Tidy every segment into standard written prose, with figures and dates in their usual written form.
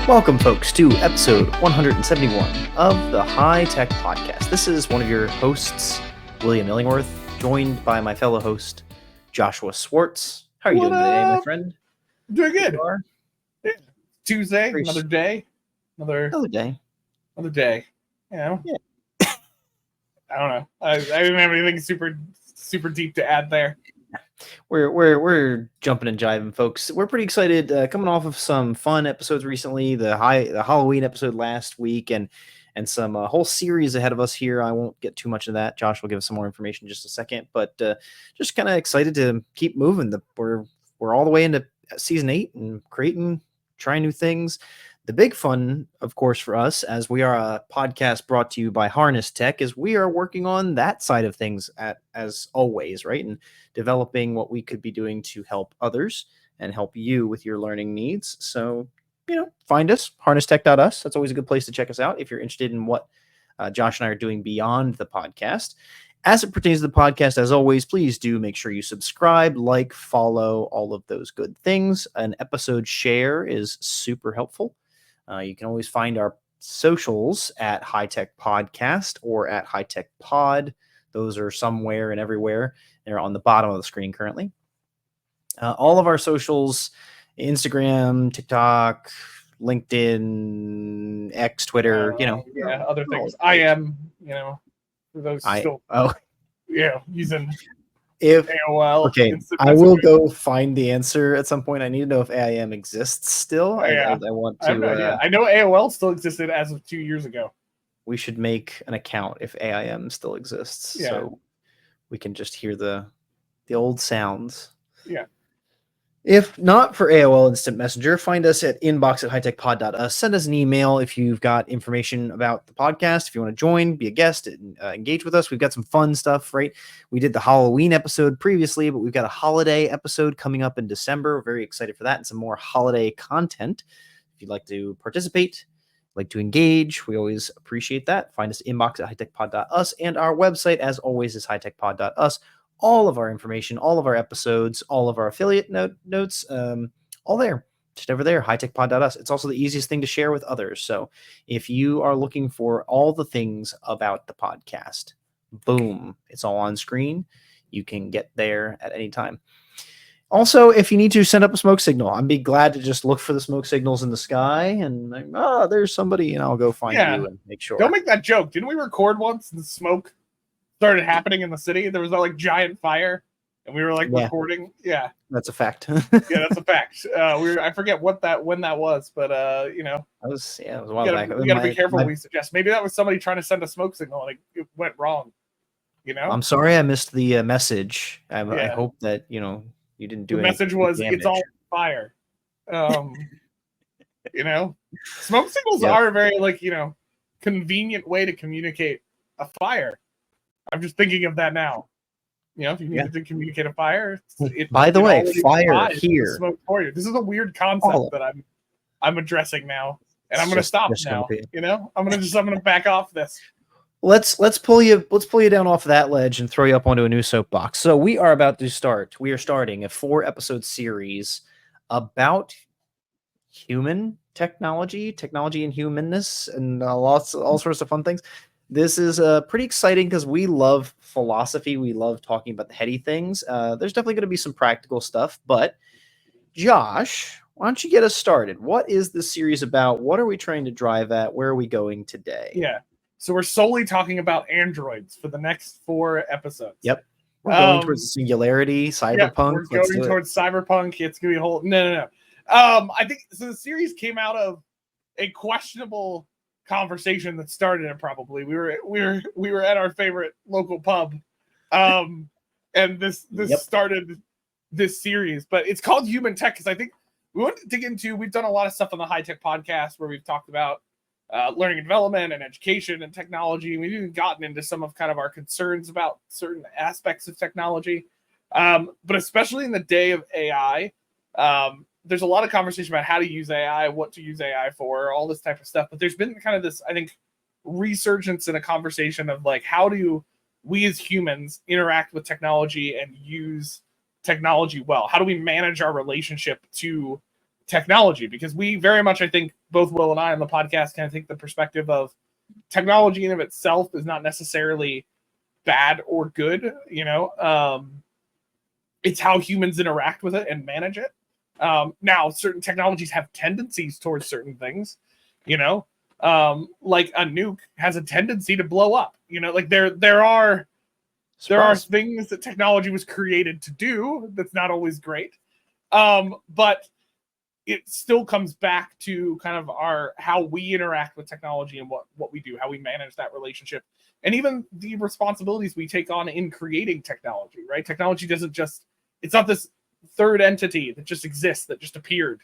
Welcome, folks, to episode 171 of the High Tech Podcast. This is one of your hosts, William Illingworth, joined by my fellow host, Joshua Swartz. How are you doing today, my friend? Doing good. Yeah. Tuesday, another day. Another day. You know? Yeah. I don't know. I didn't have anything super deep to add there. We're jumping and jiving, folks. We're pretty excited, coming off of some fun episodes recently. The Halloween episode last week, and some whole series ahead of us here. I won't get too much of that. Josh will give us some more information in just a second, but just kind of excited to keep moving. We're all the way into season 8 and trying new things. The big fun, of course, for us, as we are a podcast brought to you by Humane Tech, is we are working on that side of things as always, right? And developing what we could be doing to help others and help you with your learning needs. So, find us, harnesstech.us. That's always a good place to check us out if you're interested in what Josh and I are doing beyond the podcast. As it pertains to the podcast, as always, please do make sure you subscribe, like, follow, all of those good things. An episode share is super helpful. You can always find our socials at High Tech Podcast or at High Tech Pod. Those are somewhere and everywhere. They're on the bottom of the screen currently. All of our socials, Instagram, TikTok, LinkedIn, X, Twitter, other things. I am, for those using AOL. Okay, I will go find the answer at some point. I need to know if AIM exists still. I want to. I know AOL still existed as of 2 years ago. We should make an account if AIM still exists, so we can just hear the old sounds. Yeah. If not for AOL Instant Messenger, find us at inbox@hightechpod.us. Send us an email if you've got information about the podcast. If you want to join, be a guest, and engage with us. We've got some fun stuff, right? We did the Halloween episode previously, but we've got a holiday episode coming up in December. We're very excited for that and some more holiday content. If you'd like to participate, like to engage, we always appreciate that. Find us at inbox@hightechpod.us, and our website, as always, is hightechpod.us. All of our information, all of our episodes, all of our affiliate notes, all there, just over there, hightechpod.us. It's also the easiest thing to share with others. So if you are looking for all the things about the podcast, boom, it's all on screen. You can get there at any time. Also, if you need to send up a smoke signal, I'd be glad to just look for the smoke signals in the sky and there's somebody, and I'll go find you and make sure. Don't make that joke. Didn't we record once and the smoke started happening in the city? There was that giant fire and we were recording. Yeah, that's a fact. That's a fact. I forget when that was, but it was a while back. We gotta be careful what we suggest. Maybe that was somebody trying to send a smoke signal and it went wrong. I'm sorry I missed the message. I hope that you didn't do the message was damage. It's all fire. Smoke signals are a very convenient way to communicate a fire. I'm just thinking of that now. If you needed to communicate a fire, by the way, fire here. Smoke for you. This is a weird concept that I'm addressing now, and I'm going to stop now. I'm going to back off this. Let's pull you down off that ledge and throw you up onto a new soapbox. So we are about to start. We are starting a 4-episode series about human technology and humanness, and all sorts of fun things. This is pretty exciting because we love philosophy. We love talking about the heady things. There's definitely going to be some practical stuff. But Josh, why don't you get us started? What is this series about? What are we trying to drive at? Where are we going today? Yeah. So we're solely talking about androids for the next 4 episodes. Yep. We're going towards singularity, cyberpunk. We're going towards cyberpunk. It's going to be a whole... No. I think... So the series came out of a questionable conversation that started it. Probably we were at our favorite local pub, and this started this series. But it's called Humane Tech because I think we want to dig into. We've done a lot of stuff on the High Tech Podcast where we've talked about learning and development and education and technology. We've even gotten into some of kind of our concerns about certain aspects of technology, but especially in the day of AI. There's a lot of conversation about how to use AI, what to use AI for, all this type of stuff. But there's been kind of this, I think, resurgence in a conversation of how do we as humans interact with technology and use technology well? How do we manage our relationship to technology, because we very much, I think, both Will and I on the podcast kind of take the perspective of technology in of itself is not necessarily bad or good. It's how humans interact with it and manage it. Now, certain technologies have tendencies towards certain things, like a nuke has a tendency to blow up. Like there are things that technology was created to do that's not always great, but it still comes back to kind of how we interact with technology and what we do, how we manage that relationship, and even the responsibilities we take on in creating technology. Right? Technology it's not this third entity that just exists, that just appeared.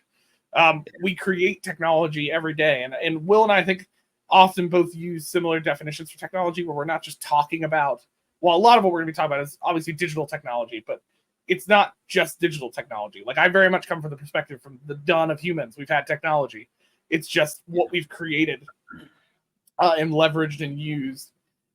We create technology every day, and Will and I think often both use similar definitions for technology, where we're not just talking about, well, a lot of what we're going to be talking about is obviously digital technology, but it's not just digital technology. Like, I very much come from the perspective from the dawn of humans. We've had technology. It's just what we've created and leveraged and used.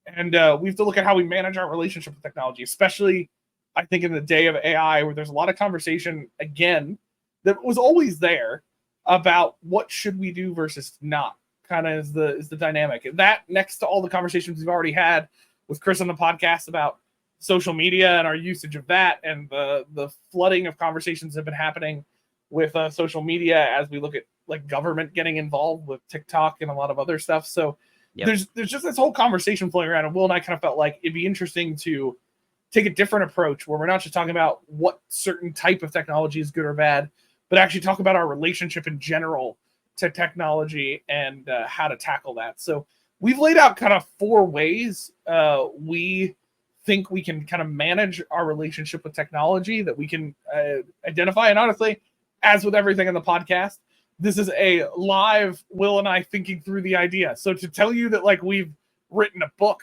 And we have to look at how we manage our relationship with technology, especially, I think, in the day of AI, where there's a lot of conversation, again, that was always there about what should we do versus not, kind of is the dynamic. And that, next to all the conversations we've already had with Chris on the podcast about social media and our usage of that, and the flooding of conversations have been happening with social media as we look at like government getting involved with TikTok and a lot of other stuff. So there's just this whole conversation flowing around, and Will and I kind of felt like it'd be interesting to take a different approach, where we're not just talking about what certain type of technology is good or bad, but actually talk about our relationship in general to technology and how to tackle that. So we've laid out kind of 4 ways we think we can kind of manage our relationship with technology, that we can identify. And honestly, as with everything in the podcast, this is a live Will and I thinking through the idea. So to tell you that like we've written a book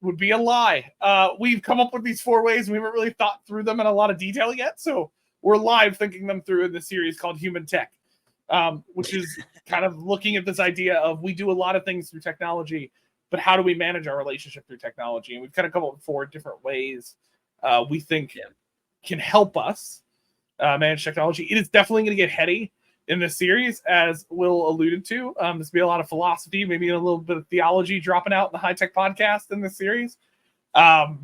would be a lie. We've come up with these 4 ways. We haven't really thought through them in a lot of detail yet. So we're live thinking them through in the series called Humane Tech, which is kind of looking at this idea of, we do a lot of things through technology, but how do we manage our relationship through technology? And we've kind of come up with 4 different ways we think can help us manage technology. It is definitely going to get heady in this series, as Will alluded to. There's be a lot of philosophy, maybe a little bit of theology dropping out in the High Tech podcast in this series. So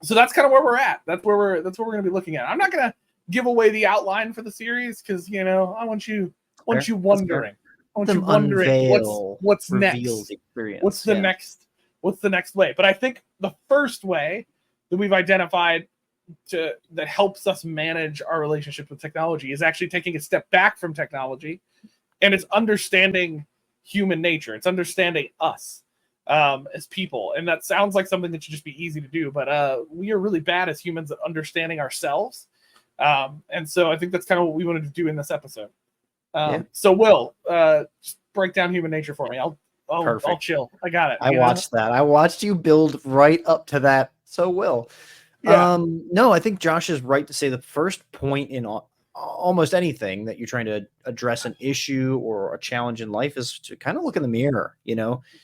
that's kind of where we're at. That's where we're going to be looking at. I'm not going to give away the outline for the series, because I want you wondering. I want you wondering what's next. What's the next way? But I think the first way that we've identified that helps us manage our relationship with technology is actually taking a step back from technology, and it's understanding human nature. It's understanding us as people. And that sounds like something that should just be easy to do, but we are really bad as humans at understanding ourselves. And so I think that's kind of what we wanted to do in this episode. So Will, just break down human nature for me. I'll chill. I got it. I watched that. I watched you build right up to that. So Will. No, I think Josh is right to say the first point in almost anything that you're trying to address an issue or a challenge in life is to kind of look in the mirror,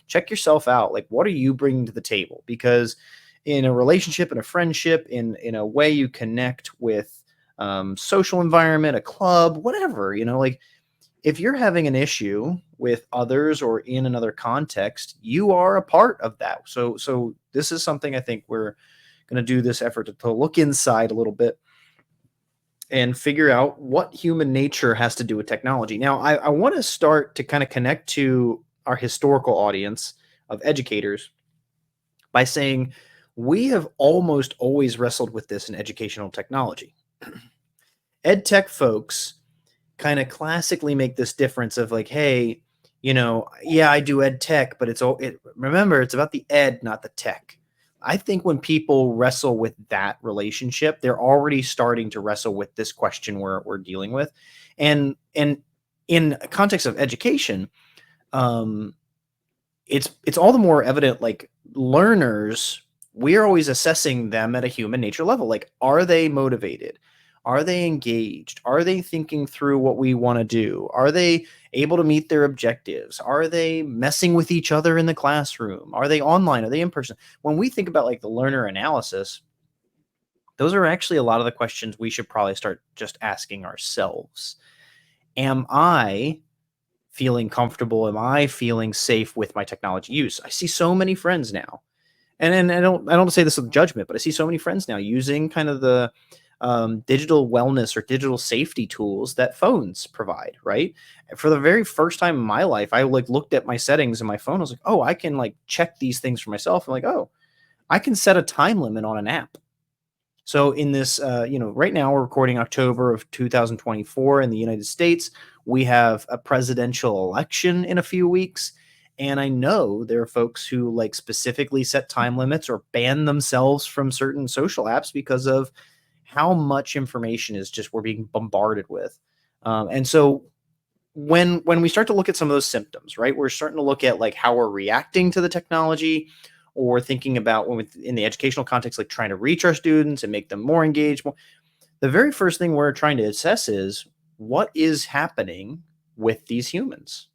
check yourself out. Like, what are you bringing to the table? Because in a relationship, in a friendship, in a way you connect with social environment, a club, whatever, like if you're having an issue with others or in another context, you are a part of that. So this is something I think we're going to do this effort to look inside a little bit and figure out what human nature has to do with technology. Now, I want to start to kind of connect to our historical audience of educators by saying we have almost always wrestled with this in educational technology. Ed tech folks kind of classically make this difference of like, hey, I do ed tech, but remember, it's about the ed, not the tech. I think when people wrestle with that relationship, they're already starting to wrestle with this question we're dealing with. And in a context of education, it's all the more evident, like learners, we're always assessing them at a human nature level. Like, are they motivated? Are they engaged? Are they thinking through what we want to do? Are they able to meet their objectives? Are they messing with each other in the classroom? Are they online? Are they in person? When we think about like the learner analysis, those are actually a lot of the questions we should probably start just asking ourselves. Am I feeling comfortable? Am I feeling safe with my technology use? I see so many friends now, and I don't say this with judgment, but I see so many friends now using kind of the digital wellness or digital safety tools that phones provide. Right. For the very first time in my life, I like looked at my settings in my phone. I was like, oh, I can like check these things for myself. I'm like, oh, I can set a time limit on an app. So in this, right now we're recording October of 2024 in the United States. We have a presidential election in a few weeks. And I know there are folks who like specifically set time limits or ban themselves from certain social apps because of how much information is just we're being bombarded with. And so when we start to look at some of those symptoms, right, we're starting to look at like how we're reacting to the technology, or thinking about when in the educational context, like trying to reach our students and make them more engaged. The very first thing we're trying to assess is what is happening with these humans.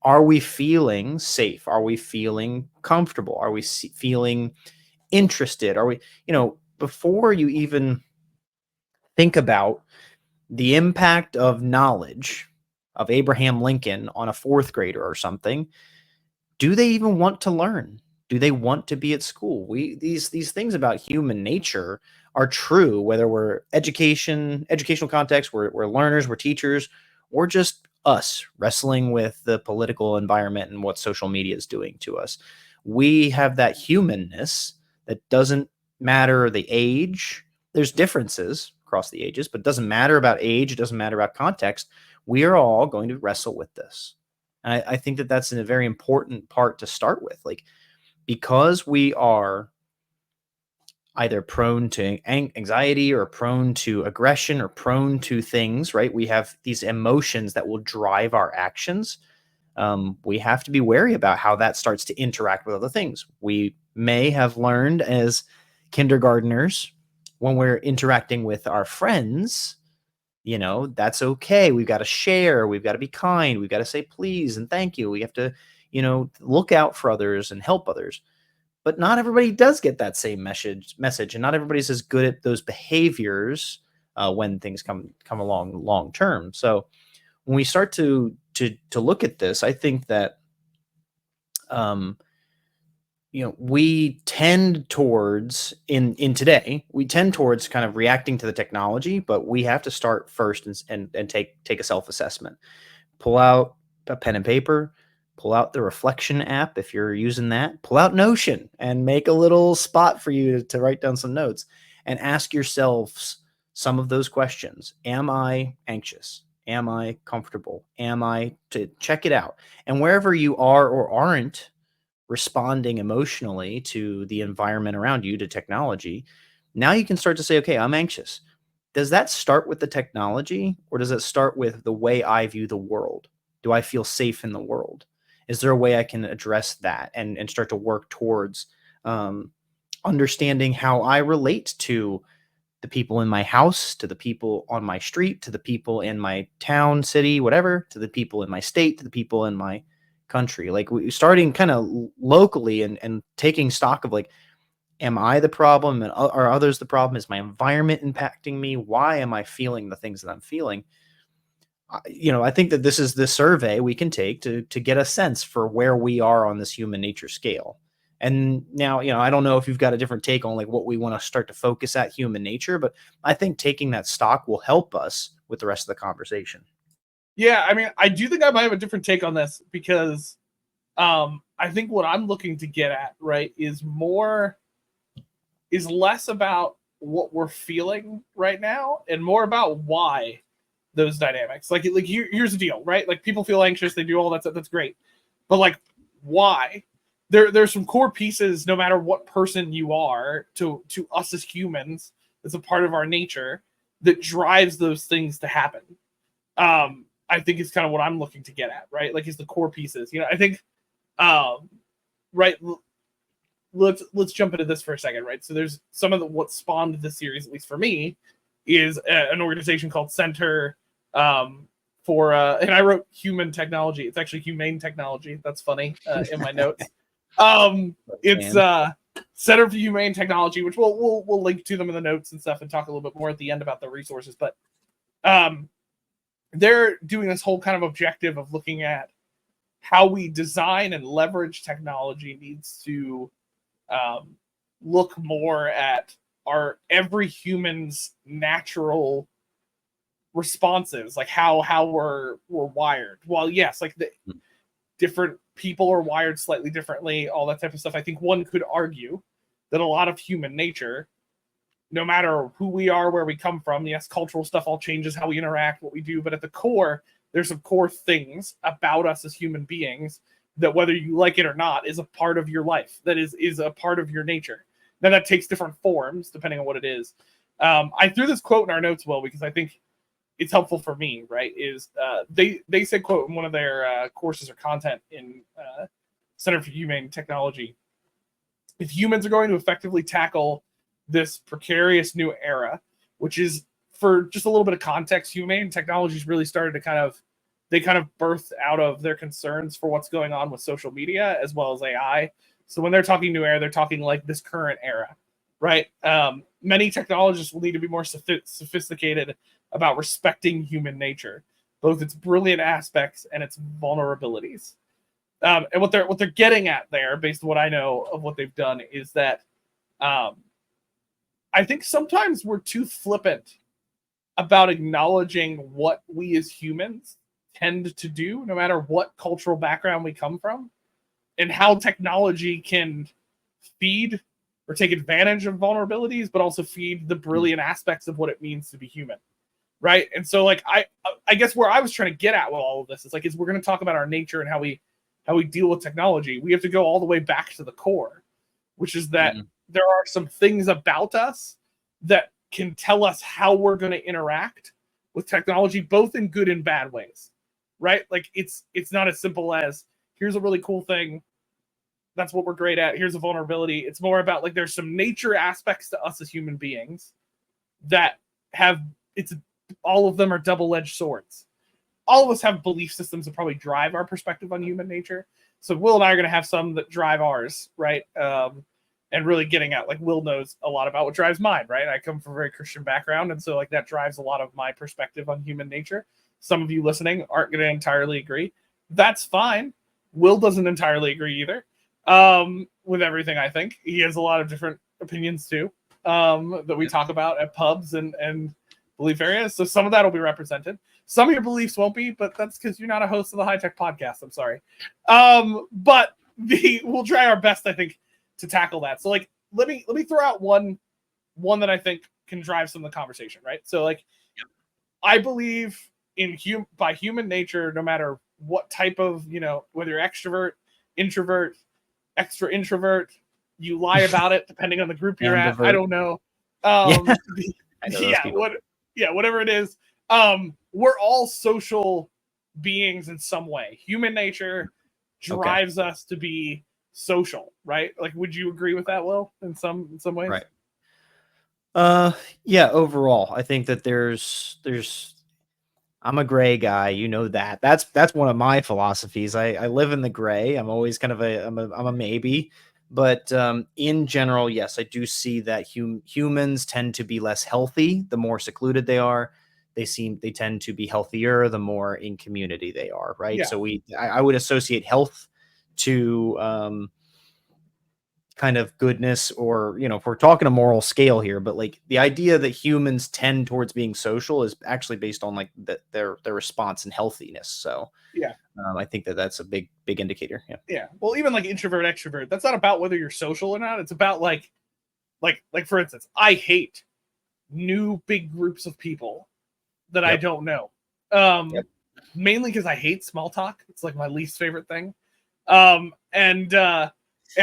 Are we feeling safe? Are we feeling comfortable? Are we feeling interested? Are we, before you even think about the impact of knowledge of Abraham Lincoln on a fourth grader or something, do they even want to learn? Do they want to be at school? These things about human nature are true, whether we're educational context, we're learners, we're teachers, or just us wrestling with the political environment and what social media is doing to us. We have that humanness that doesn't matter the age. There's differences across the ages, but it doesn't matter about age. It doesn't matter about context. We are all going to wrestle with this. I think that that's a very important part to start with. Like, because we are either prone to anxiety or prone to aggression or prone to things, right? We have these emotions that will drive our actions. We have to be wary about how that starts to interact with other things. We may have learned as kindergartners, when we're interacting with our friends, that's okay. We've got to share. We've got to be kind. We've got to say please and thank you. We have to, look out for others and help others. But not everybody does get that same message, and not everybody's as good at those behaviors when things come along long term. So when we start to look at this, I think that um, we tend towards in today, we tend towards kind of reacting to the technology, but we have to start first and take a self-assessment. Pull out a pen and paper, pull out the reflection app if you're using that, pull out Notion and make a little spot for you to write down some notes, and ask yourselves some of those questions. Am I anxious? Am I comfortable? Am I, to check it out? And wherever you are or aren't responding emotionally to the environment around you, to technology, now you can start to say, okay, I'm anxious. Does that start with the technology, or does it start with the way I view the world? Do I feel safe in the world? Is there a way I can address that and start to work towards um, understanding how I relate to the people in my house, to the people on my street, to the people in my town, city, whatever, to the people in my state, to the people in my country? Like, we starting kind of locally and taking stock of like, am I the problem, and are others the problem? Is my environment impacting me? Why am I feeling the things that I'm feeling? I think that this is the survey we can take to get a sense for where we are on this human nature scale. And now, I don't know if you've got a different take on like what we want to start to focus at human nature, but I think taking that stock will help us with the rest of the conversation. Yeah, I mean, I do think I might have a different take on this because I think what I'm looking to get at, right, is less about what we're feeling right now and more about why those dynamics. Like here's the deal, right? Like, people feel anxious, they do all that stuff, that's great. But like, why? There's some core pieces, no matter what person you are, to us as humans, it's a part of our nature that drives those things to happen. I think it's kind of what I'm looking to get at, right? Like, it's the core pieces. I think right, let's jump into this for a second, right? So there's some of what spawned this series, at least for me, is an organization called Center for and I wrote Human Technology. It's actually Humane Technology. That's funny in my notes. It's Center for Humane Technology, which we'll link to them in the notes and stuff and talk a little bit more at the end about the resources. But they're doing this whole kind of objective of looking at how we design and leverage technology needs to um, look more at our every human's natural responses, like how we're wired. Well, yes, like the different people are wired slightly differently, all that type of stuff. I think one could argue that a lot of human nature, no matter who we are, where we come from, yes, cultural stuff all changes how we interact, what we do, but at the core, there's some core things about us as human beings that, whether you like it or not, is a part of your life, that is a part of your nature. Now that takes different forms depending on what it is. I threw this quote in our notes, Will, because I think it's helpful for me, right? Is they said, quote, in one of their courses or content in Center for Humane Technology, if humans are going to effectively tackle this precarious new era, which is, for just a little bit of context, humane technologies really started to kind of birthed out of their concerns for what's going on with social media as well as AI. So when they're talking new era, they're talking like this current era, right? Many technologists will need to be more sophisticated about respecting human nature, both its brilliant aspects and its vulnerabilities. And what they're getting at there, based on what I know of what they've done, is that I think sometimes we're too flippant about acknowledging what we as humans tend to do, no matter what cultural background we come from, and how technology can feed or take advantage of vulnerabilities, but also feed the brilliant aspects of what it means to be human. Right. And so, like, I guess where I was trying to get at with all of this is like, is we're going to talk about our nature and how we deal with technology. We have to go all the way back to the core, which is that there are some things about us that can tell us how we're going to interact with technology, both in good and bad ways, right? Like it's not as simple as, here's a really cool thing, that's what we're great at, here's a vulnerability. It's more about, like, there's some nature aspects to us as human beings that have, it's all of them are double-edged swords. All of us have belief systems that probably drive our perspective on human nature. So Will and I are going to have some that drive ours, right? And really getting at, like, Will knows a lot about what drives mine, right? I come from a very Christian background, and so, like, that drives a lot of my perspective on human nature. Some of you listening aren't going to entirely agree. That's fine. Will doesn't entirely agree either with everything. I think he has a lot of different opinions too that we talk about at pubs and belief areas. So some of that will be represented. Some of your beliefs won't be, but that's because you're not a host of the High Tech Podcast. I'm sorry. But we'll try our best, I think, to tackle that. So, like, let me throw out one that I think can drive some of the conversation, right? So, like, I believe in by human nature, no matter what type of, whether you're extrovert, introvert, extra introvert, you lie about it depending on the group you're at. I don't know. I know those people. Whatever it is. We're all social beings in some way. Human nature drives us to be social, right? Like, would you agree with that, Will, in some ways? Right. Yeah, overall, I think that there's I'm a gray guy, you know that. That's one of my philosophies. I live in the gray. I'm always kind of I'm a maybe. But in general, yes, I do see that humans tend to be less healthy the more secluded they are. They tend to be healthier the more in community they are, right? Yeah. So I would associate health to kind of goodness, or, if we're talking a moral scale here, but, like, the idea that humans tend towards being social is actually based on, like, their response and healthiness. So yeah, I think that that's a big indicator. Yeah. Well, even like introvert, extrovert, that's not about whether you're social or not. It's about like for instance, I hate new big groups of people that I don't know. Mainly because I hate small talk. It's like my least favorite thing. And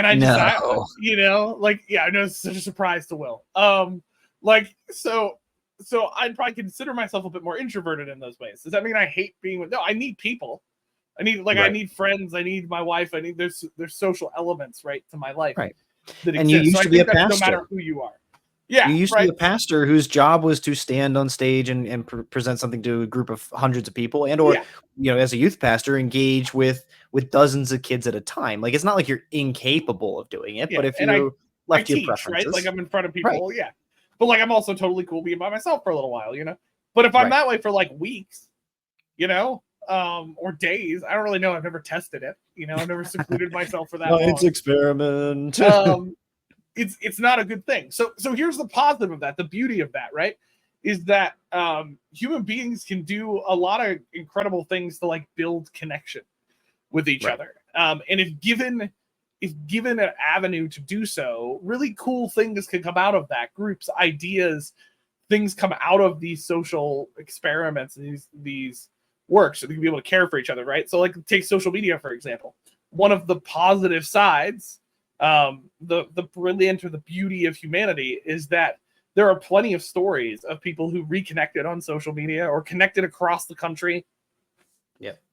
I just, I know it's such a surprise to Will. So I'd probably consider myself a bit more introverted in those ways. Does that mean I hate being with? No, I need people. I need friends. I need my wife. I need there's social elements, right, to my life, Right. that And you exist. used So I to be a think that's no pastor. matter who you are. Yeah, You used to be a pastor whose job was to stand on stage and present something to a group of hundreds of people, or as a youth pastor, engage with dozens of kids at a time. Like, it's not like you're incapable of doing it, but if you left to your teach, right? Like, preferences, I'm in front of people, right? Yeah. But, like, I'm also totally cool being by myself for a little while, But if I'm that way for like weeks, or days. I don't really know. I've never tested it. I've never secluded myself for that Science long. experiment. It's not a good thing. So here's the positive of that. The beauty of that, right, is that human beings can do a lot of incredible things to like build connection with each Right. other. And if given an avenue to do so, really cool things can come out of that. Groups, ideas, things come out of these social experiments and these works. So they can be able to care for each other, right? So like take social media, for example. One of the positive sides, the brilliant or the beauty of humanity is that there are plenty of stories of people who reconnected on social media or connected across the country,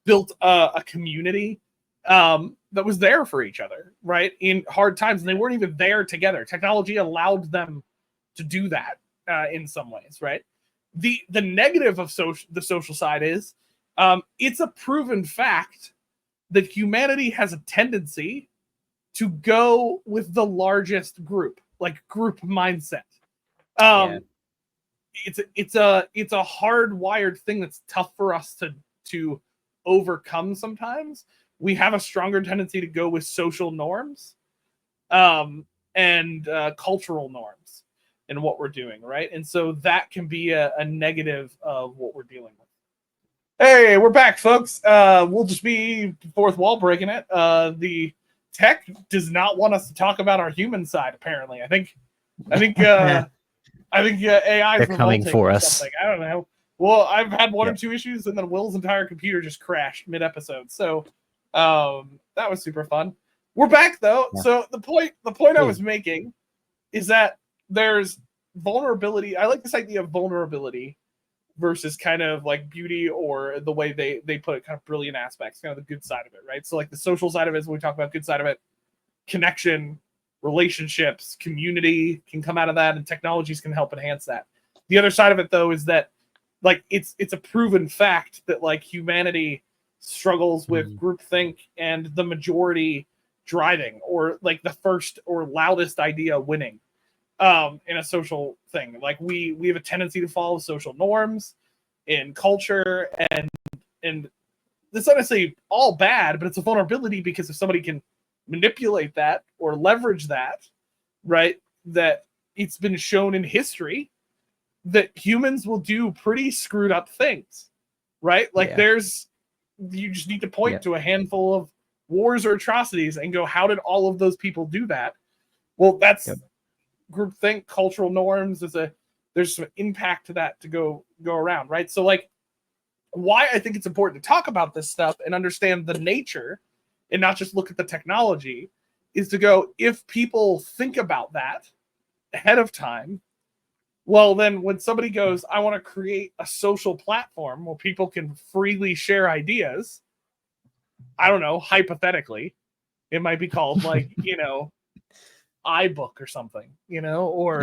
built a community that was there for each other, right, in hard times, and they weren't even there together. Technology allowed them to do that in some ways, right? The negative of the social side is it's a proven fact that humanity has a tendency to go with the largest group, like group mindset. Yeah. It's a hardwired thing that's tough for us to overcome sometimes. We have a stronger tendency to go with social norms and cultural norms in what we're doing, right? And so that can be a negative of what we're dealing with. Hey, we're back, folks. We'll just be fourth wall breaking it. The tech does not want us to talk about our human side. Apparently, I think AI is They're coming revolting for or us. something. I don't know. Well, I've had one or Yep. two issues, and then Will's entire computer just crashed mid-episode. So that was super fun. We're back though. Yeah. So the point I was making is that there's vulnerability. I like this idea of vulnerability versus kind of like beauty, or the way they put it, kind of brilliant aspects, kind of the good side of it, right? So like the social side of it is when we talk about good side of it, connection, relationships, community can come out of that, and technologies can help enhance that. The other side of it though is that like it's a proven fact that like humanity struggles with groupthink and the majority driving, or like the first or loudest idea winning in a social thing. Like we have a tendency to follow social norms in culture, and it's not necessarily all bad, but it's a vulnerability, because if somebody can manipulate that or leverage that, right, that it's been shown in history that humans will do pretty screwed up things, right? Like you just need to point to a handful of wars or atrocities and go, how did all of those people do that? Well, that's groupthink, cultural norms. There's some impact to that to go around, right? So like why I think it's important to talk about this stuff and understand the nature and not just look at the technology is to go, if people think about that ahead of time, well, then when somebody goes, I want to create a social platform where people can freely share ideas, I don't know, hypothetically, it might be called like, iBook or something, or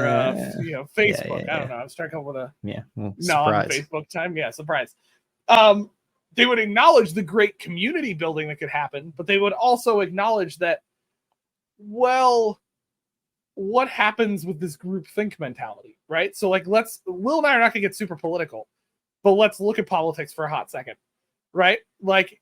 Facebook. I don't know. I was trying to come up with a non-Facebook time. Yeah, surprise. They would acknowledge the great community building that could happen, but they would also acknowledge that, well, what happens with this group think mentality, right? So like Will and I are not gonna get super political, but let's look at politics for a hot second, right? Like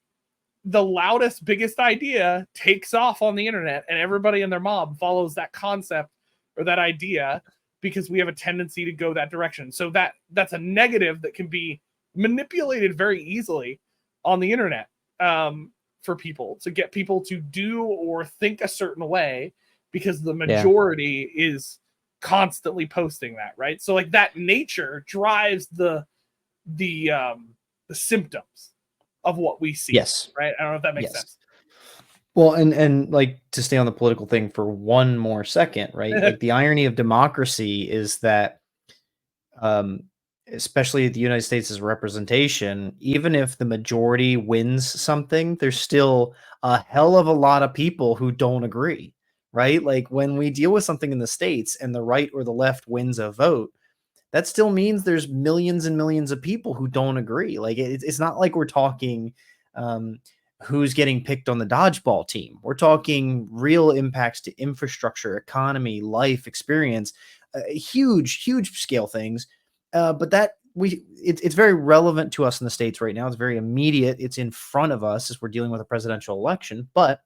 the loudest, biggest idea takes off on the internet, and everybody and their mob follows that concept or that idea because we have a tendency to go that direction. So that's a negative that can be manipulated very easily on the internet for people, to get people to do or think a certain way, because the majority is constantly posting that, right? So like that nature drives the symptoms of what we see. Yes. Right. I don't know if that makes sense. Well, and like, to stay on the political thing for one more second, right? Like the irony of democracy is that, especially the United States' representation, even if the majority wins something, there's still a hell of a lot of people who don't agree, right? Like when we deal with something in the States and the right or the left wins a vote, that still means there's millions and millions of people who don't agree. Like it's not like we're talking who's getting picked on the dodgeball team. We're talking real impacts to infrastructure, economy, life experience, huge scale things. But it's very relevant to us in the States right now. It's very immediate. It's in front of us as we're dealing with a presidential election, but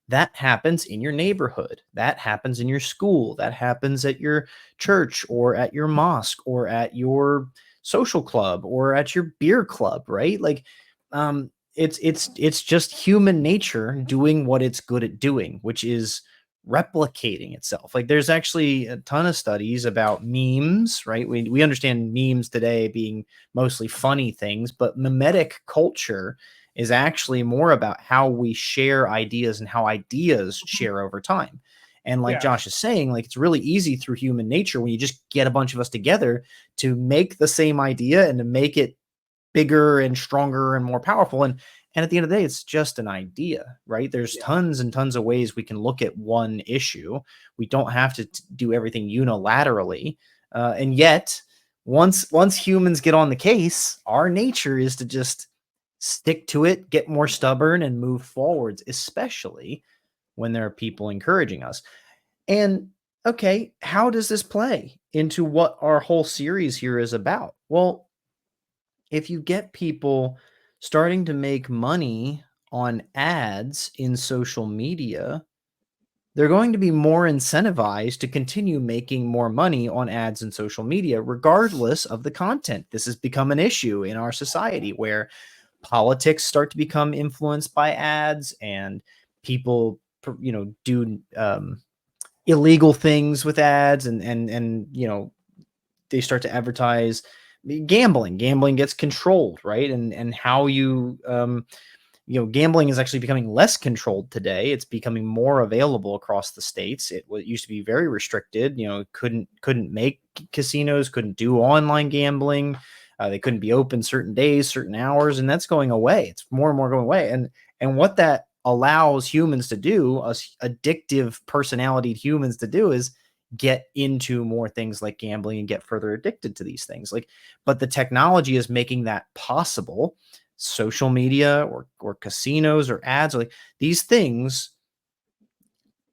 that happens in your neighborhood. That happens in your school. That happens at your church or at your mosque or at your social club or at your beer club, right? Like, it's just human nature doing what it's good at doing, which is replicating itself. Like, there's actually a ton of studies about memes, right? We understand memes today being mostly funny things, but mimetic culture is actually more about how we share ideas and how ideas share over time. And like Yeah. Josh is saying, like, it's really easy through human nature when you just get a bunch of us together to make the same idea and to make it bigger and stronger and more powerful. And at the end of the day, it's just an idea, right? There's Yeah. tons and tons of ways we can look at one issue. We don't have to do everything unilaterally. And yet, once humans get on the case, our nature is to just stick to it, get more stubborn, and move forwards, especially when there are people encouraging us. And okay, how does this play into what our whole series here is about? Well, if you get people starting to make money on ads in social media, they're going to be more incentivized to continue making more money on ads in social media, regardless of the content. This has become an issue in our society where politics start to become influenced by ads, and people, do illegal things with ads, and they start to advertise gambling gets controlled, right? And how gambling is actually becoming less controlled today. It's becoming more available across the states. It used to be very restricted. Couldn't make casinos, couldn't do online gambling. They couldn't be open certain days, certain hours, and that's going away. It's more and more going away. And what that allows humans to do, us addictive personality humans to do, is get into more things like gambling and get further addicted to these things. But the technology is making that possible. Social media or casinos or ads, like, these things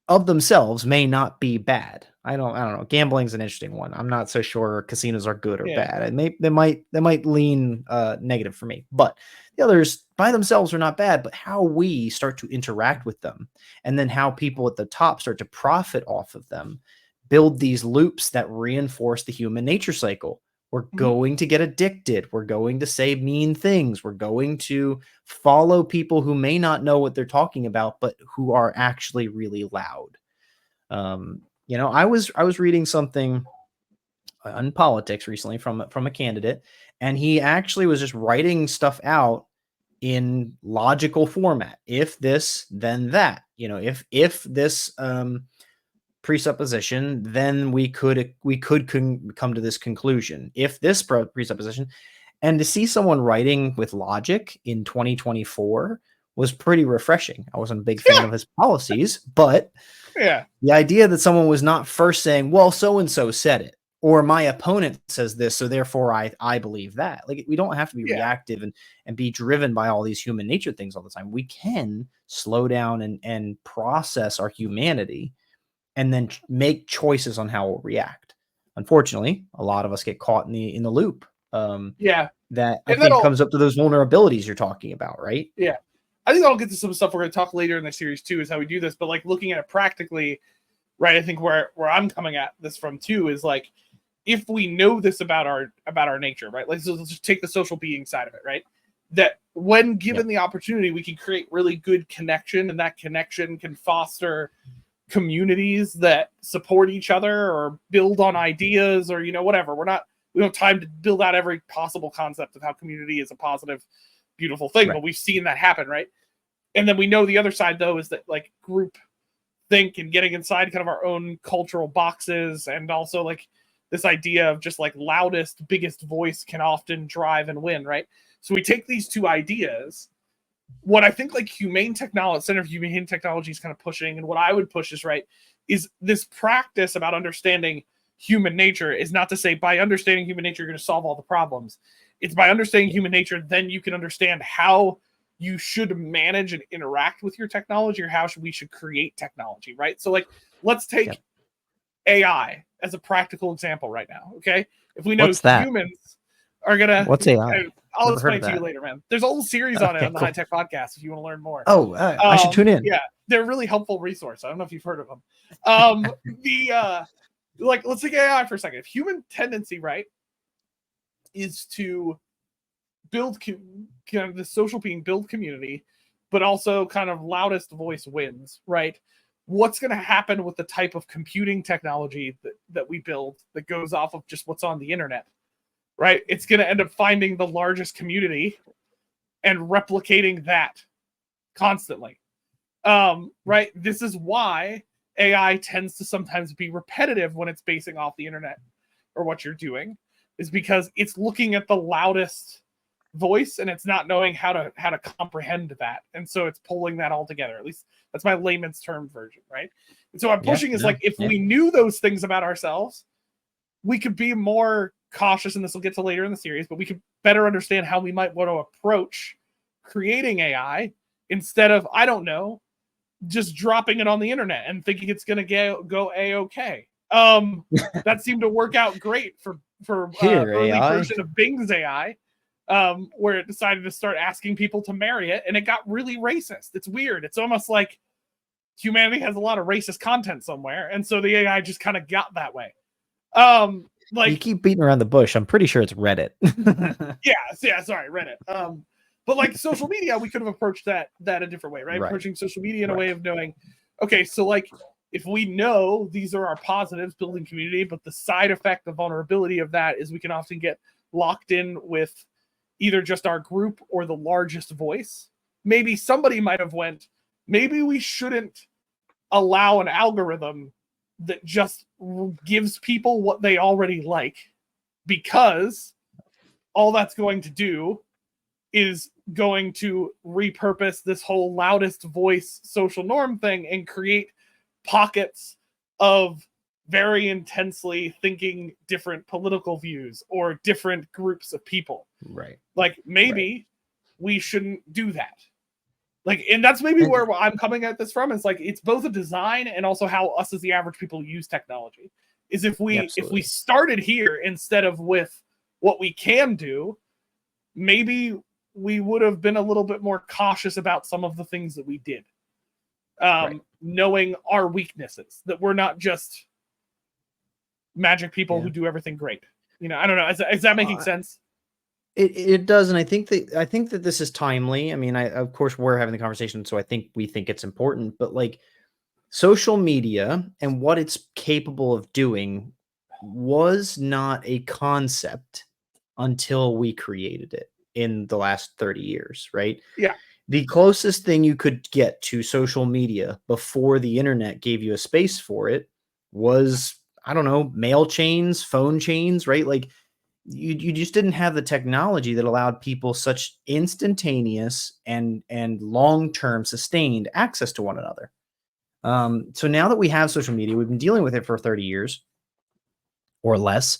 of themselves may not be bad. I don't know. Gambling's an interesting one. I'm not so sure casinos are good or Yeah. bad. They might lean negative for me, but the others by themselves are not bad. But how we start to interact with them, and then how people at the top start to profit off of them, build these loops that reinforce the human nature cycle. We're Mhm. going to get addicted. We're going to say mean things. We're going to follow people who may not know what they're talking about, but who are actually really loud. I was reading something on politics recently from a candidate, and he actually was just writing stuff out in logical format. If this, then that. If this presupposition, then we could come to this conclusion. If this presupposition, and to see someone writing with logic in 2024 was pretty refreshing. I wasn't a big fan Yeah. of his policies, but Yeah. the idea that someone was not first saying, well, so and so said it, or my opponent says this, so therefore I believe that. Like, we don't have to be Yeah. reactive and be driven by all these human nature things all the time. We can slow down and process our humanity, and then make choices on how we'll react. Unfortunately, a lot of us get caught in the loop. Yeah. That I And think that'll, comes up to those vulnerabilities you're talking about, right? yeah. I think that'll get to some stuff we're going to talk later in the series too, is how we do this. But like looking at it practically, right? I think where I'm coming at this from too is like, if we know this about our nature, right? Like, so let's just take the social being side of it, right? That when given Yep. the opportunity, we can create really good connection, and that connection can foster communities that support each other or build on ideas, or whatever. We don't have time to build out every possible concept of how community is a positive, beautiful thing, Right. but we've seen that happen, right? And then we know the other side though is that like group think and getting inside kind of our own cultural boxes, and also like this idea of just like loudest, biggest voice can often drive and win, right? So we take these two ideas. What I think like humane technology, Center for Humane Technology is kind of pushing, and what I would push is right, is this practice about understanding human nature is not to say by understanding human nature you're going to solve all the problems. It's by understanding human nature, then you can understand how you should manage and interact with your technology, or how we should create technology, right? So like let's take Yep. AI as a practical example right now, okay? If we know What's that? humans are gonna, What's AI? I'll Never heard explain of it to you that. later, man. There's a whole series on it Okay, on the High cool. Tech Podcast if you want to learn more. Oh, I should tune in. Yeah, they're a really helpful resource. I don't know if you've heard of them. The like, let's take AI for a second. If human tendency, right, is to build kind of the social being, build community, but also kind of loudest voice wins, right? What's going to happen with the type of computing technology that we build that goes off of just what's on the internet, right? It's going to end up finding the largest community and replicating that constantly. Right? This is why AI tends to sometimes be repetitive when it's basing off the internet or what you're doing, is because it's looking at the loudest voice and it's not knowing how to comprehend that, and so it's pulling that all together. At least that's my layman's term version, right? And so I'm pushing is like, if we knew those things about ourselves, we could be more cautious, and this will get to later in the series, but we could better understand how we might want to approach creating AI instead of, I don't know, just dropping it on the internet and thinking it's going to go a-okay. That seemed to work out great for Here, early AI. version of Bing's AI, where it decided to start asking people to marry it, and it got really racist. It's weird. It's almost like humanity has a lot of racist content somewhere, and so the AI just kind of got that way. Like, you keep beating around the bush. I'm pretty sure it's Reddit. sorry, Reddit. But like social media, we could have approached that a different way, right? Approaching social media in a way of knowing, okay, so like, if we know these are our positives, building community, but the side effect, the vulnerability of that is we can often get locked in with either just our group or the largest voice. Maybe somebody might have went, maybe we shouldn't allow an algorithm that just gives people what they already like, because all that's going to do is going to repurpose this whole loudest voice social norm thing and create pockets of very intensely thinking different political views or different groups of people. Right. Like, maybe we shouldn't do that. Like, and that's maybe where I'm coming at this from. It's like, it's both a design and also how us as the average people use technology. Is if we started here instead of with what we can do, maybe we would have been a little bit more cautious about some of the things that we did. Knowing our weaknesses, that we're not just magic people who do everything great. You know, I don't know. Is that making sense? It does, and I think that this is timely. I mean, of course we're having the conversation, so I think we think it's important. But like, social media and what it's capable of doing was not a concept until we created it in the last 30 years, right? Yeah. The closest thing you could get to social media before the internet gave you a space for it was, I don't know, mail chains, phone chains, right? Like, you just didn't have the technology that allowed people such instantaneous and long-term sustained access to one another. So now that we have social media, we've been dealing with it for 30 years or less.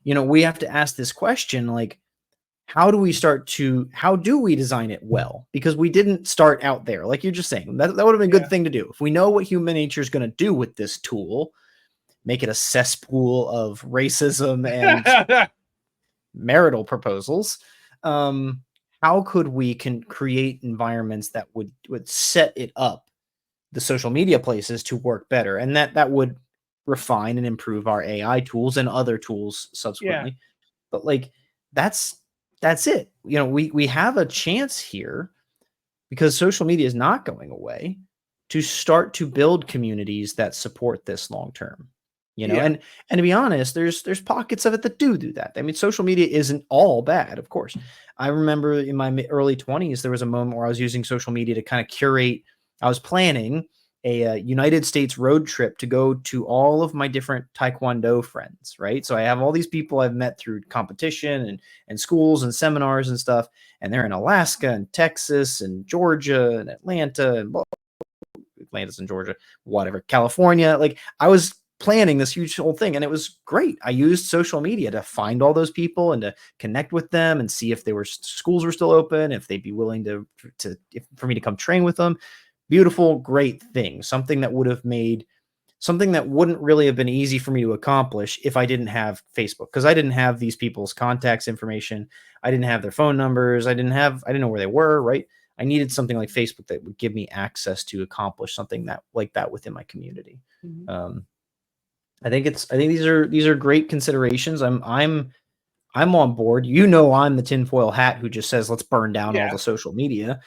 You know, we have to ask this question, like, how do we design it well? Because we didn't start out there. Like you're just saying, that would have been a good thing to do. If we know what human nature is going to do with this tool, make it a cesspool of racism and marital proposals. How could we create environments that would set it up, the social media places, to work better, and that would refine and improve our AI tools and other tools subsequently. But like, that's it. You know, we have a chance here, because social media is not going away, to start to build communities that support this long term. You know, and to be honest, there's pockets of it that do that. I mean, social media isn't all bad, of course. I remember in my early 20s, there was a moment where I was using social media to kind of curate. I was planning a United States road trip to go to all of my different Taekwondo friends, right? So I have all these people I've met through competition and schools and seminars and stuff, and they're in Alaska and Texas and Georgia and Atlanta and Atlanta's in Georgia, whatever, California. Like, I was planning this huge whole thing, and it was great. I used social media to find all those people and to connect with them and see if schools were still open, if they'd be willing for me to come train with them. Beautiful, great thing. Something that would have made something that wouldn't really have been easy for me to accomplish if I didn't have Facebook, because I didn't have these people's contacts information. I didn't have their phone numbers. I didn't know where they were, right? I needed something like Facebook that would give me access to accomplish something that like that within my community. Mhm. Um, I think these are great considerations. I'm on board. You know, I'm the tinfoil hat who just says let's burn down all Yeah. the social media,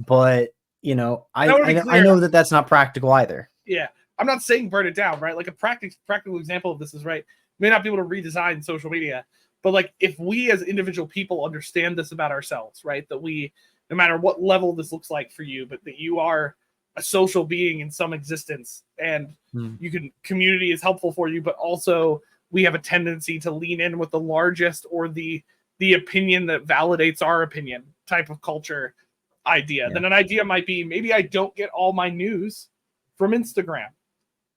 but you know, And I want to be I clear. know that that's not practical either. Yeah, I'm not saying burn it down, right? Like a practical example of this is right. We may not be able to redesign social media, but like if we as individual people understand this about ourselves, right? That we, no matter what level this looks like for you, but that you are a social being in some existence, and Hmm. you can community is helpful for you, but also we have a tendency to lean in with the largest or the opinion that validates our opinion type of culture idea. Yeah. Then an idea might be maybe I don't get all my news from Instagram,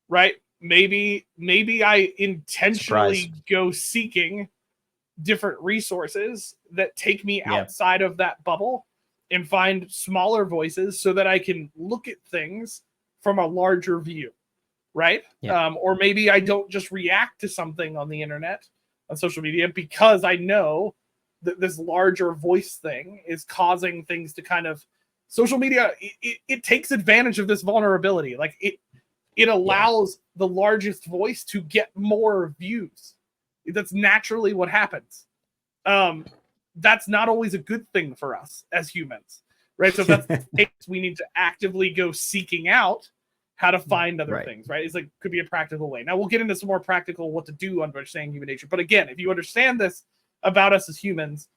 right? Maybe I Surprise. intentionally go seeking different resources that take me Yeah. outside of that bubble and find smaller voices so that I can look at things from a larger view, right? Yeah. Or maybe I don't just react to something on the internet, on social media, because I know that this larger voice thing is causing things to kind of social media. It takes advantage of this vulnerability. Like it Yeah. allows the largest voice to get more views. That's naturally what happens. Um, that's not always a good thing for us as humans, right? So if that's the case, we need to actively go seeking out how to find other Right. things, right? It's like could be a practical way. Now we'll get into some more practical what to do understanding human nature. But again, if you understand this about us as humans,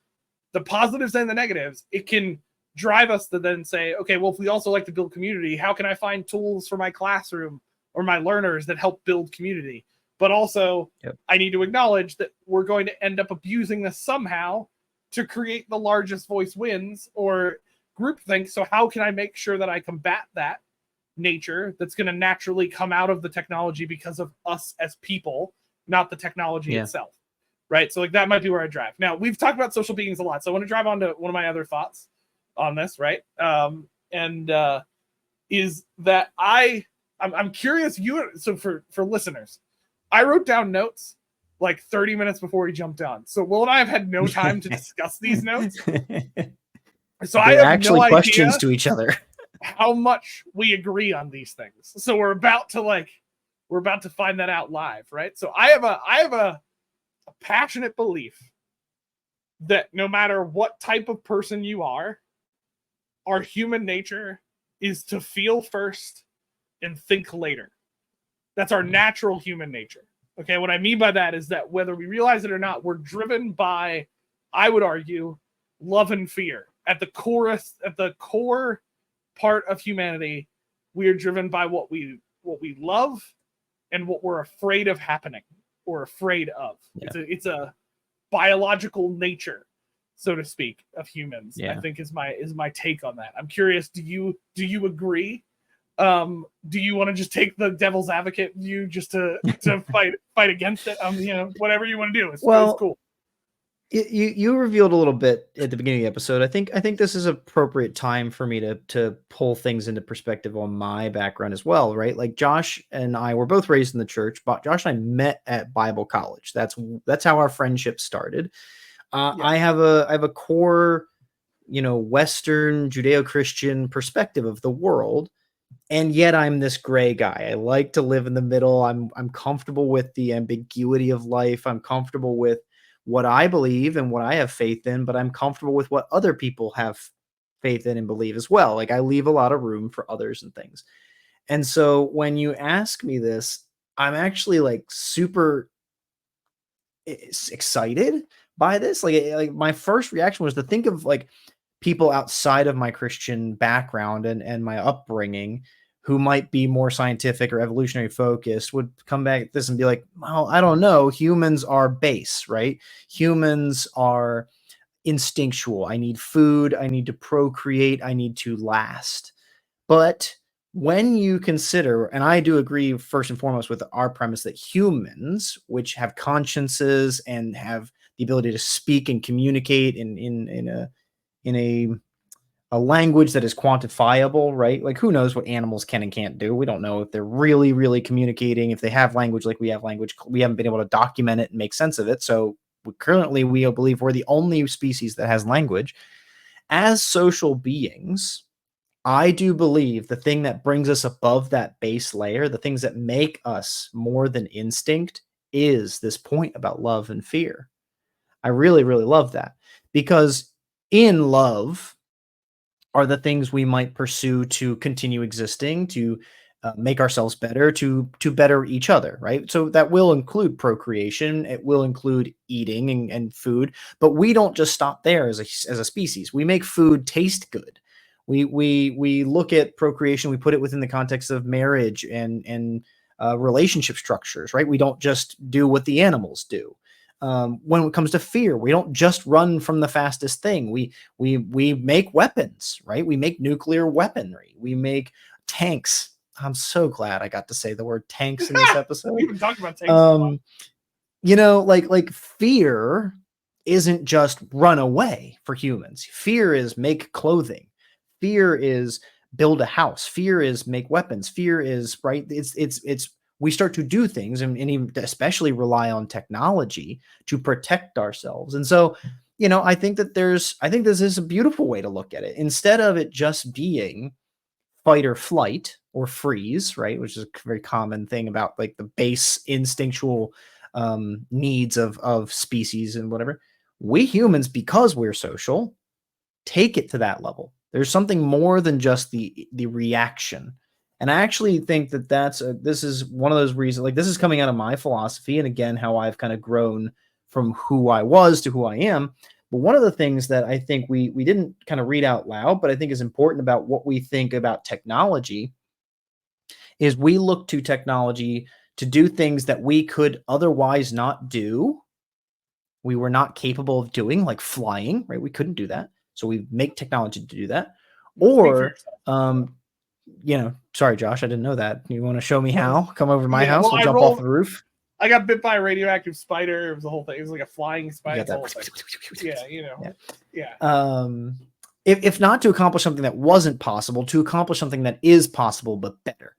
the positives and the negatives, it can drive us to then say, okay, well, if we also like to build community, how can I find tools for my classroom or my learners that help build community? But also, Yep. I need to acknowledge that we're going to end up abusing this somehow to create the largest voice wins or groupthink. So, how can I make sure that I combat that nature that's going to naturally come out of the technology because of us as people, not the technology Yeah. itself? Right. So like that might be where I drive. Now we've talked about social beings a lot. So I want to drive on to one of my other thoughts on this, right? And is that I'm curious so for listeners, I wrote down notes like 30 minutes before we jumped on. So Will and I have had no time to discuss these notes. So I They're have no actually questions idea to each other. how much we agree on these things. So we're about to find that out live, right? So I have a passionate belief that no matter what type of person you are, our human nature is to feel first and think later. That's our natural human nature. Okay, what I mean by that is that whether we realize it or not, we're driven by, I would argue, love and fear. At the core part of humanity, we are driven by what we love and what we're afraid of happening or afraid of. Yeah. It's a biological nature, so to speak, of humans. I Yeah. think is my take on that. I'm curious. Do you agree? Do you want to just take the devil's advocate view just to fight against it? Whatever you want to do. It's Well, cool. you revealed a little bit at the beginning of the episode. I think this is appropriate time for me to pull things into perspective on my background as well, right? Like Josh and I were both raised in the church, but Josh and I met at Bible college. That's how our friendship started. Yeah. I have a core, Western Judeo-Christian perspective of the world, and yet I'm this gray guy. I like to live in the middle. I'm comfortable with the ambiguity of life. I'm comfortable with what I believe and what I have faith in, but I'm comfortable with what other people have faith in and believe as well. Like I leave a lot of room for others and things. And so when you ask me this, I'm actually like super excited by this. Like my first reaction was to think of like people outside of my Christian background and my upbringing who might be more scientific or evolutionary focused would come back at this and be like, well, I don't know. Humans are base, right? Humans are instinctual. I need food. I need to procreate. I need to last. But when you consider, and I do agree first and foremost with our premise that humans, which have consciences and have the ability to speak and communicate in a a language that is quantifiable, right? Like who knows what animals can and can't do? We don't know if they're really, really communicating, if they have language like we have language. We haven't been able to document it and make sense of it. So currently we believe we're the only species that has language. As social beings, I do believe the thing that brings us above that base layer, the things that make us more than instinct, is this point about love and fear. I really, really love that because in love are the things we might pursue to continue existing, to make ourselves better, to better each other, right? So that will include procreation, it will include eating and food, but we don't just stop there as a species. We make food taste good. We look at procreation, we put it within the context of marriage and relationship structures, right? We don't just do what the animals do. When it comes to fear, we don't just run from the fastest thing. We make weapons, right? We make nuclear weaponry. We make tanks. I'm so glad I got to say the word tanks in this episode. We've been talking about tanks a lot. You know, like fear isn't just run away for humans. Fear is make clothing. Fear is build a house. Fear is make weapons. Fear is right. It's we start to do things and even especially rely on technology to protect ourselves. And so, you know, I think this is a beautiful way to look at it. Instead of it just being fight or flight or freeze, right? Which is a very common thing about like the base instinctual needs of species and whatever. We humans, because we're social, take it to that level. There's something more than just the reaction. And I actually think that this is one of those reasons. Like this is coming out of my philosophy, and again, how I've kind of grown from who I was to who I am. But one of the things that I think we didn't kind of read out loud, but I think is important about what we think about technology, is we look to technology to do things that we could otherwise not do. We were not capable of doing, like flying, right? We couldn't do that. So we make technology to do that. Speak for Or, yourself. you know, sorry, Josh, I didn't know that. You want to show me how? Come over to my Yeah, house. well, We'll I jump off rolled. the roof. I got bit by a radioactive spider. It was the whole thing. It was like a flying You spider. got The whole that. thing. Yeah, you know. Yeah. Yeah. If not to accomplish something that wasn't possible, to accomplish something that is possible but better,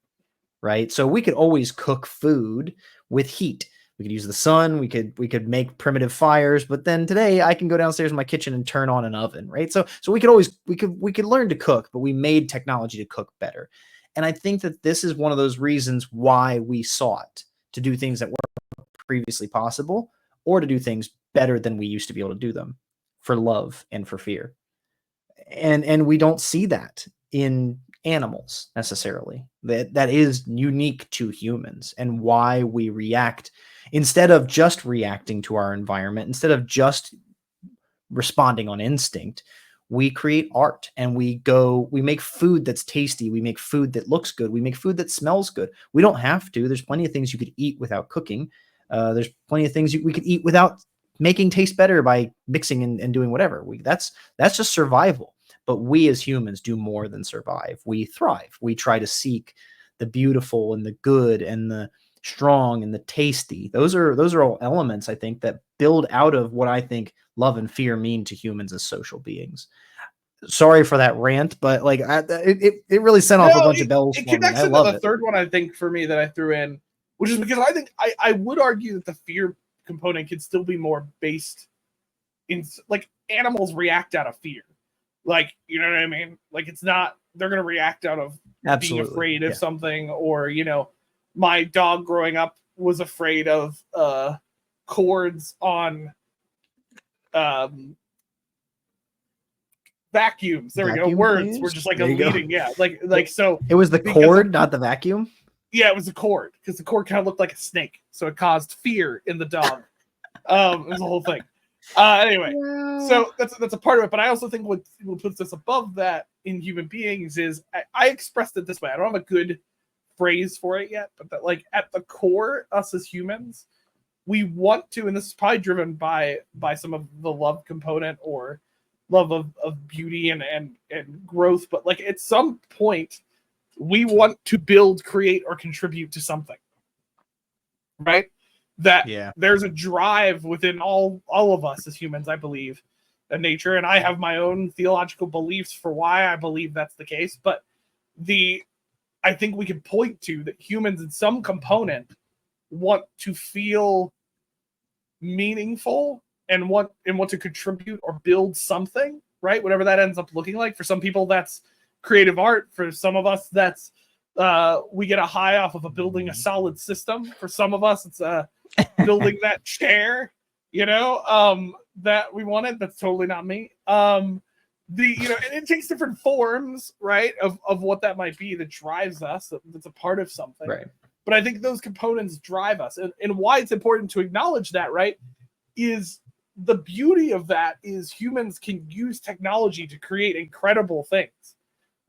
right? So we could always cook food with heat. We could use the sun. We could make primitive fires. But then today, I can go downstairs in my kitchen and turn on an oven, right? So we could learn to cook, but we made technology to cook better. And I think that this is one of those reasons why we sought to do things that weren't previously possible, or to do things better than we used to be able to do them, for love and for fear. And we don't see that in animals necessarily. That is unique to humans, and why we react instead of just reacting to our environment, instead of just responding on instinct. We create art, and we make food that's tasty, we make food that looks good, we make food that smells good. We don't have to. There's plenty of things you could eat without cooking. There's plenty of things we could eat without making taste better by mixing and doing whatever. That's just survival. But we as humans do more than survive. We thrive. We try to seek the beautiful and the good and the strong and the tasty. Those are all elements, I think, that build out of what I think love and fear mean to humans as social beings. Sorry for that rant, but like it really sent off a No, bunch of bells it for me. I connects into love the it. third one, I think, for me that I threw in, which is because I think I would argue that the fear component could still be more based in, like, animals react out of fear. Like, you know what I mean? Like, it's not, they're going to react out of being Absolutely. afraid of Yeah. something, or, you know, my dog growing up was afraid of cords on vacuums. There we go. Vacuum Words were cleaners? just like a There you go. leading. Yeah. Like, so It was the because of, cord, not the vacuum. yeah, it was a cord, because the cord kind of looked like a snake. So it caused fear in the dog. It was the whole thing. Anyway, so that's a part of it. But I also think what puts us above that in human beings is, I expressed it this way. I don't have a good phrase for it yet, but that, like, at the core, us as humans, we want to, and this is probably driven by some of the love component, or love of beauty and growth. But like, at some point, we want to build, create, or contribute to something, right? That Yeah. there's a drive within all of us as humans, I believe, nature, and I have my own theological beliefs for why I believe that's the case. But I think we can point to that humans in some component want to feel meaningful and want to contribute or build something, right? Whatever that ends up looking like. For some people, that's creative art. For some of us, that's we get a high off of building a solid system. For some of us, it's building that chair, that we wanted. That's totally not me. And it takes different forms, right, of what that might be that drives us, that's a part of something. Right. But I think those components drive us. And why it's important to acknowledge that, right, is the beauty of that is humans can use technology to create incredible things,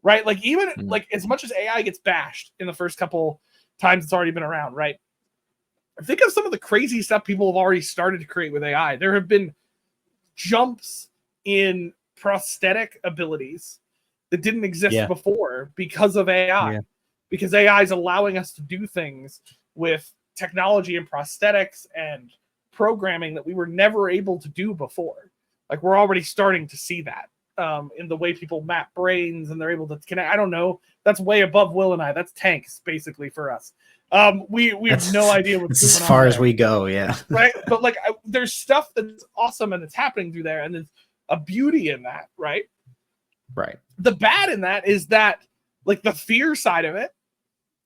right? Like even like as much as AI gets bashed in the first couple times it's already been around, right? Think of some of the crazy stuff people have already started to create with AI. There have been jumps in prosthetic abilities that didn't exist before because of AI. Because AI is allowing us to do things with technology and prosthetics and programming that we were never able to do before. Like we're already starting to see that in the way people map brains and they're able to connect. I don't know. That's way above Will and I. That's tanks basically for us. We have no idea what's going on. As far as we go, yeah. Right. But like there's stuff that's awesome and it's happening through there, and there's a beauty in that, right? Right. The bad in that is that like the fear side of it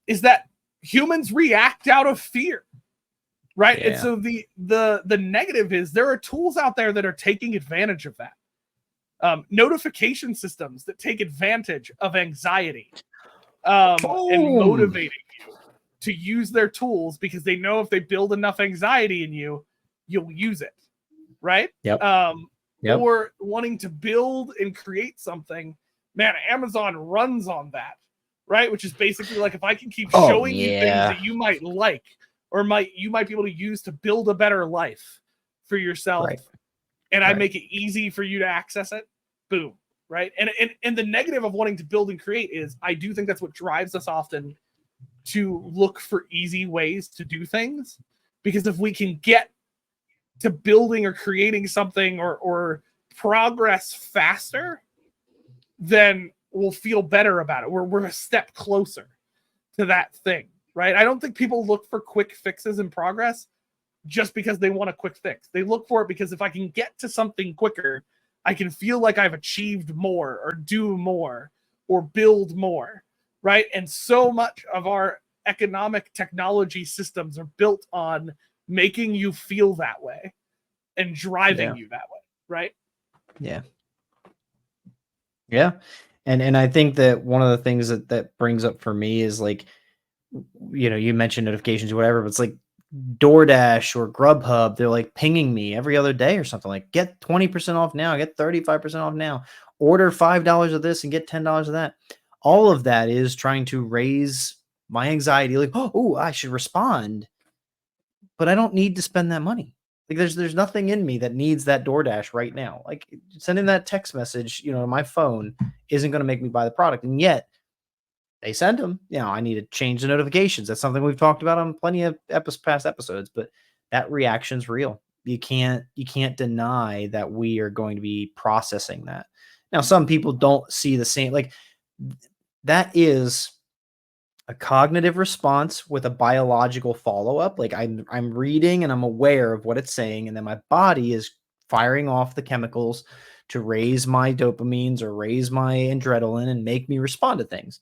is that humans react out of fear, right? And so the negative is there are tools out there that are taking advantage of that. Notification systems that take advantage of anxiety and motivating you to use their tools because they know if they build enough anxiety in you, you'll use it, right? Or wanting to build and create something. Man, Amazon runs on that. Right, which is basically like if I can keep showing you things that you might like or you might be able to use to build a better life for yourself, and I make it easy for you to access it, boom, right? And the negative of wanting to build and create is I do think that's what drives us often to look for easy ways to do things, because if we can get to building or creating something or progress faster, then we'll feel better about it. We're a step closer to that thing, right? I don't think people look for quick fixes in progress just because they want a quick fix. They look for it because if I can get to something quicker, I can feel like I've achieved more or do more or build more, right? And so much of our economic technology systems are built on making you feel that way and driving you that way, right? Yeah. And I think that one of the things that brings up for me is like, you mentioned notifications or whatever, but it's like DoorDash or Grubhub, they're like pinging me every other day or something like get 20% off now, get 35% off now, order $5 of this and get $10 of that. All of that is trying to raise my anxiety. Like, oh, I should respond, but I don't need to spend that money. Like there's nothing in me that needs that DoorDash right now. Like sending that text message, to my phone isn't going to make me buy the product. And yet they send them. I need to change the notifications. That's something we've talked about on plenty of past episodes, but that reaction's real. You can't deny that we are going to be processing that. Now, some people don't see the same, like that is a cognitive response with a biological follow-up. Like I'm reading and I'm aware of what it's saying, and then my body is firing off the chemicals to raise my dopamines or raise my adrenaline and make me respond to things.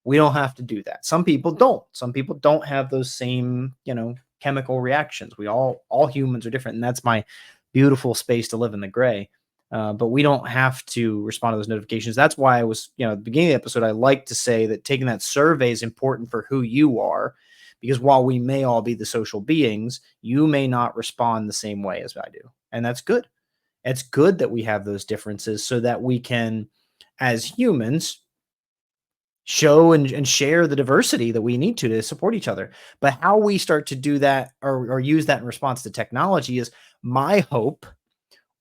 We don't have to do that. Some people don't. Some people don't have those same, chemical reactions. All humans are different, and that's my beautiful space to live in the gray. But we don't have to respond to those notifications. That's why I was, at the beginning of the episode, I like to say that taking that survey is important for who you are, because while we may all be the social beings, you may not respond the same way as I do. And that's good. It's good that we have those differences so that we can, as humans, show and share the diversity that we need to support each other. But how we start to do that or use that in response to technology is my hope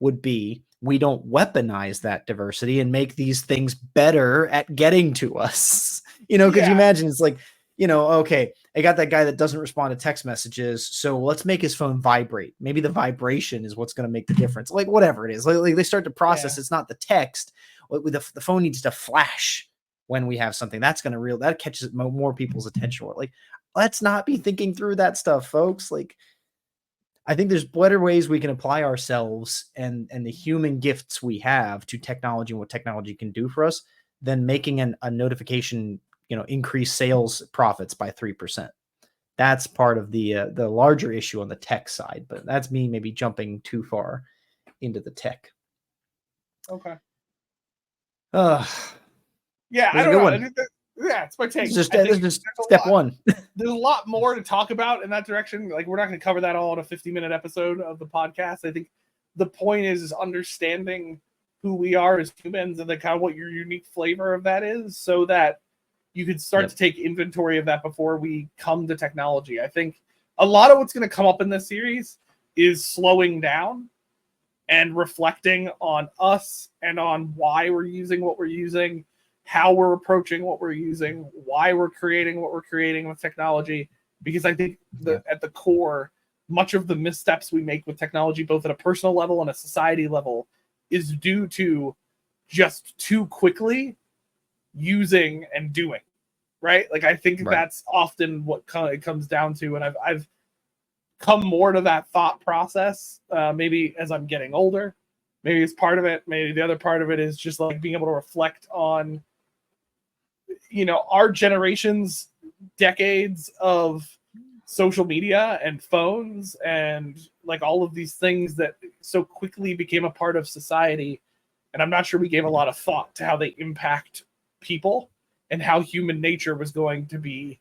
would be we don't weaponize that diversity and make these things better at getting to us. Because you imagine it's like, okay, I got that guy that doesn't respond to text messages, so let's make his phone vibrate. Maybe the vibration is what's going to make the difference. Like whatever it is, like they start to process. It's not the text. The phone needs to flash when we have something that's going to that catches more people's attention. Like, let's not be thinking through that stuff, folks. Like, I think there's better ways we can apply ourselves and the human gifts we have to technology and what technology can do for us than making a notification, increase sales profits by 3%. That's part of the larger issue on the tech side, but that's me maybe jumping too far into the tech. Okay. Yeah, I don't know. Yeah, it's my take. This is just step one. There's a lot more to talk about in that direction. Like, we're not going to cover that all in a 50-minute episode of the podcast. I think the point is understanding who we are as humans and the kind of what your unique flavor of that is, so that you could start to take inventory of that before we come to technology. I think a lot of what's going to come up in this series is slowing down and reflecting on us and on why we're using what we're using, how we're approaching what we're using, why we're creating what we're creating with technology. Because I think at the core, much of the missteps we make with technology, both at a personal level and a society level, is due to just too quickly using and doing, right? Like, I think that's often what it comes down to. And I've come more to that thought process, maybe as I'm getting older. Maybe it's part of it. Maybe the other part of it is just like being able to reflect on, our generation's decades of social media and phones and like all of these things that so quickly became a part of society. And I'm not sure we gave a lot of thought to how they impact people and how human nature was going to be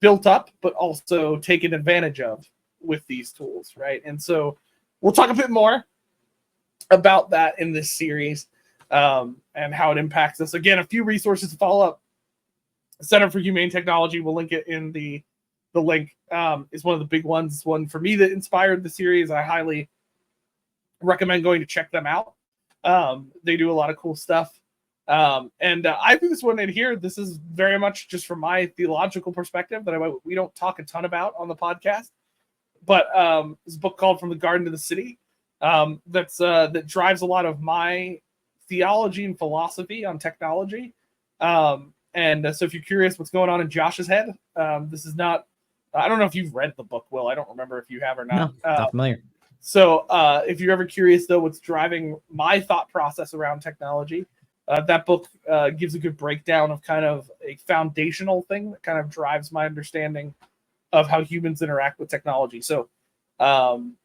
built up, but also taken advantage of with these tools, right? And so we'll talk a bit more about that in this series, and how it impacts us. Again, a few resources to follow up. Center for Humane Technology, we'll link it in the link, is one of the big ones. It's one for me that inspired the series. I highly recommend going to check them out. They do a lot of cool stuff. And I threw this one in here. This is very much just from my theological perspective that we don't talk a ton about on the podcast. But it's a book called From the Garden to the City, that drives a lot of my theology and philosophy on technology. And so if you're curious what's going on in Josh's head, this is not, I don't know if you've read the book, Will. I don't remember if you have or not. No, not familiar. So if you're ever curious, though, what's driving my thought process around technology, that book gives a good breakdown of kind of a foundational thing that kind of drives my understanding of how humans interact with technology. So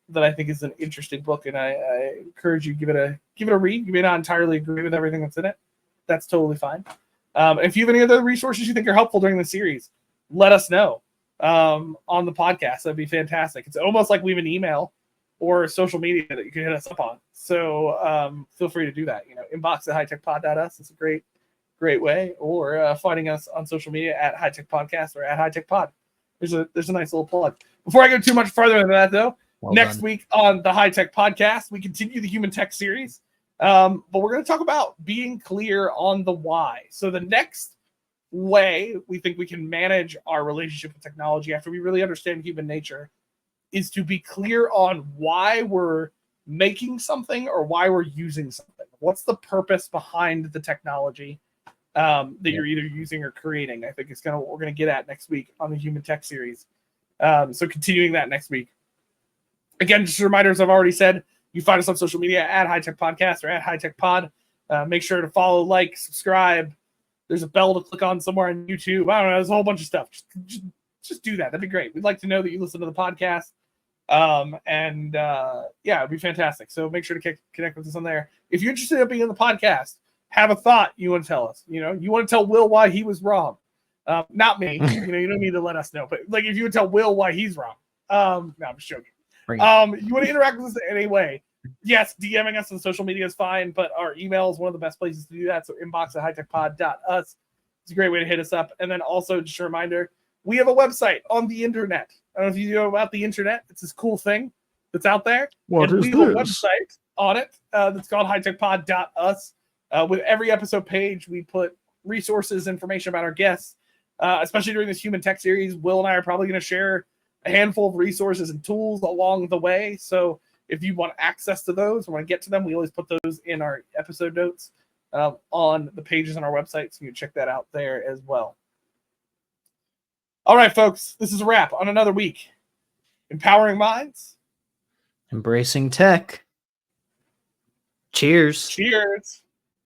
that I think is an interesting book, and I encourage you give it a read. You may not entirely agree with everything that's in it. That's totally fine. If you have any other resources you think are helpful during the series, let us know on the podcast. That'd be fantastic. It's almost like we have an email or social media that you can hit us up on. So feel free to do that. Inbox at hightechpod.us. It's a great way. Or finding us on social media at High Tech Podcast or at High Tech Pod. There's a nice little plug. Before I go too much further than that, though, next week on the High Tech Podcast, we continue the Human Tech series. But we're going to talk about being clear on the why. So the next way we think we can manage our relationship with technology after we really understand human nature is to be clear on why we're making something or why we're using something. What's the purpose behind the technology that you're either using or creating? I think it's kind of what we're going to get at next week on the Human Tech series. So continuing that next week. Again, just reminders I've already said. You find us on social media at High Tech Podcast or at High Tech Pod. Make sure to follow, like, subscribe. There's a bell to click on somewhere on YouTube. I don't know. There's a whole bunch of stuff. Just do that. That'd be great. We'd like to know that you listen to the podcast. It'd be fantastic. So make sure to connect with us on there. If you're interested in being on the podcast, have a thought you want to tell us. You want to tell Will why he was wrong. Not me. You don't need to let us know. But like, if you would tell Will why he's wrong. No, I'm just joking. You want to interact with us in any way? Yes, DMing us on social media is fine, but our email is one of the best places to do that. So inbox at hightechpod.us. It's a great way to hit us up. And then also just a reminder, we have a website on the internet. I don't know if you know about the internet. It's this cool thing that's out there. We have a website on it that's called hightechpod.us. With every episode page, we put resources, information about our guests, especially during this Humane Tech series. Will and I are probably going to share a handful of resources and tools along the way. So if you want access to those or want to get to them, we always put those in our episode notes on the pages on our website. So you can check that out there as well. All right, folks, this is a wrap on another week. Empowering minds. Embracing tech. Cheers. Cheers.